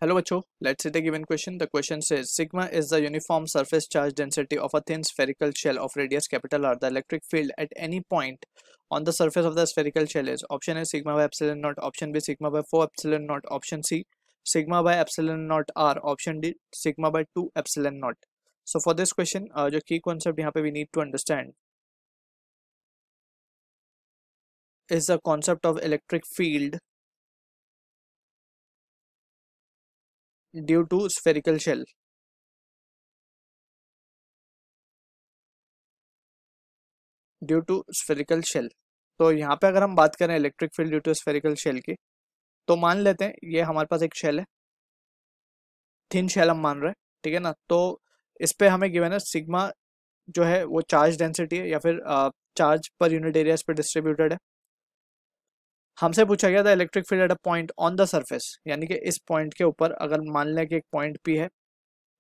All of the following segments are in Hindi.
Hello बच्चों, let's see the given question. The question says sigma is the uniform surface charge density of a thin spherical shell of radius capital R. The electric field at any point on the surface of the spherical shell is option A sigma by epsilon naught, option B sigma by 4 epsilon naught, option C sigma by epsilon naught R, option D sigma by 2 epsilon naught. So for this question, जो key concept यहाँ पे we need to understand is the concept of electric field due to spherical shell. Due to spherical shell. तो यहाँ पे अगर हम बात करें electric field due to spherical shell की, तो मान लेते हैं ये हमारे पास एक शेल है, थिन शेल हम मान रहे हैं, ठीक है ना। तो इस पे हमें गिवन है सिग्मा जो है वो चार्ज डेंसिटी है या फिर चार्ज पर यूनिट एरिया इस पे डिस्ट्रीब्यूटेड है। हमसे पूछा गया था electric field at a point on the surface, यानी कि इस पॉइंट के ऊपर अगर मान लें कि एक पॉइंट पी है,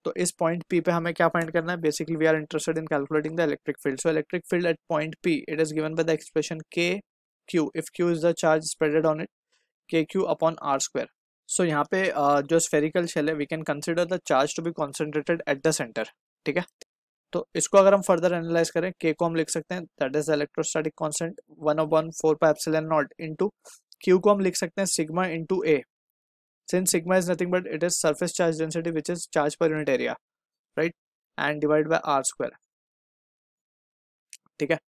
तो इस पॉइंट पी पे हमें क्या फाइंड करना है। Basically we are interested in calculating the electric field. So electric field at point P it is given by the expression K Q if Q is the charge spreaded on it, K Q upon R square. So यहाँ पे जो स्फेरिकल शेल है we can consider the charge to be concentrated at the centre, ठीक है। तो इसको अगर हम फर्दर एनालाइज करें, के को हम लिख सकते हैं that is the electrostatic constant 1/4 pi epsilon naught into q को हम लिख सकते हैं sigma into A, since sigma is nothing but it is surface charge density which is charge per unit area, right, and divide by r square, ठीक है।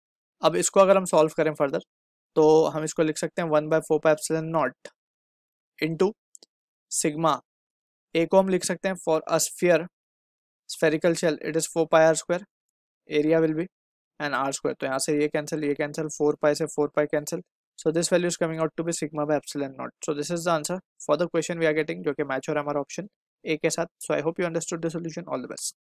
अब इसको अगर हम सॉल्व करें फर्दर, तो हम इसको लिख सकते हैं 1/4 pi epsilon naught into sigma A को हम लिख सकते हैं for a sphere spherical shell it is 4 pi R square, area will be and R square. तो यहाँ से ये कैंसिल 4 पाई से 4 pi cancel, so this value is coming out to be sigma by epsilon naught. So this is the answer for the question we are getting, जो कि मैच हो रहा है हमारा ऑप्शन ए के साथ. So I hope you understood the solution. All the best.